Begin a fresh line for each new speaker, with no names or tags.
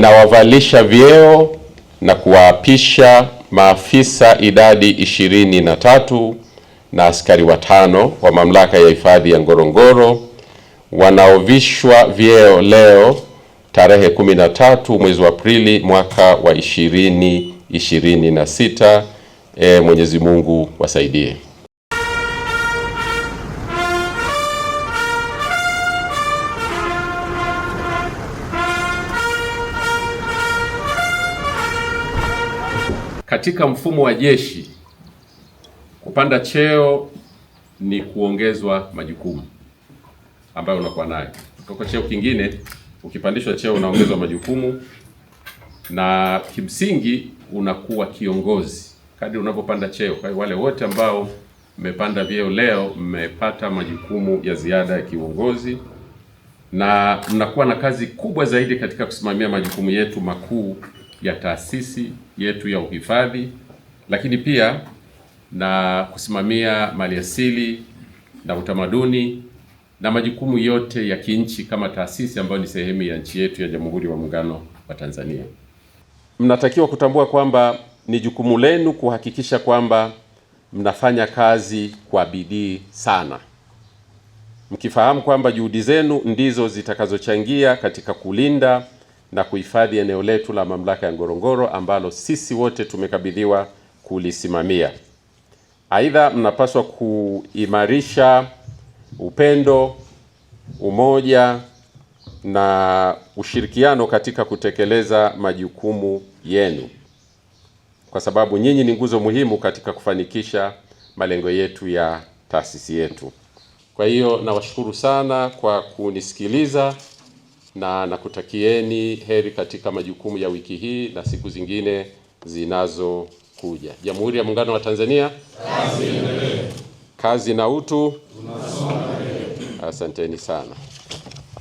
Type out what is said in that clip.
ninawavalisha vyeo na kuwaapisha maafisa idadi 23 na askari 5 wa mamlaka ya hifadhi ya Ngorongoro wanaovishwa vyeo leo tarehe 13 mwezi wa Aprili mwaka wa 2026. Mwenyezi Mungu wasaidie. Katika mfumo wa jeshi, kupanda cheo ni kuongezwa majukumu ambayo unakuwa nayo. Kutoka cheo kingine, ukipandishwa cheo unaongezwa majukumu, na kimsingi unakuwa kiongozi kadri unapopanda cheo. Kwa hiyo wale wote ambao mmepanda vyeo leo mmepata majukumu ya ziada ya kiuongozi, na mnakuwa na kazi kubwa zaidi katika kusimamia majukumu yetu makuu ya taasisi yetu ya uhifadhi, lakini pia na kusimamia maliasili na utamaduni na majukumu yote ya kinchi kama taasisi ambayo ni sehemu ya nchi yetu ya Jamhuri ya Muungano wa Tanzania. Mnatakiwa kutambua kwamba ni jukumu lenu kuhakikisha kwamba mnafanya kazi kwa bidii sana, mkifahamu kwamba juhudi zenu ndizo zitakazochangia katika kulinda na kuhifadhi eneo letu la mamlaka ya Ngorongoro ambalo sisi wote tumekabidhiwa kulisimamia. Aidha, mnapaswa kuimarisha upendo, umoja na ushirikiano katika kutekeleza majukumu yenu, kwa sababu nyinyi ni nguzo muhimu katika kufanikisha malengo yetu ya taasisi yetu. Kwa hiyo nawashukuru sana kwa kunisikiliza na nakutakieni heri katika majukumu ya wiki hii na siku zingine zinazokuja. Jamhuri ya Muungano wa Tanzania. Kazi na utu. Asanteni sana.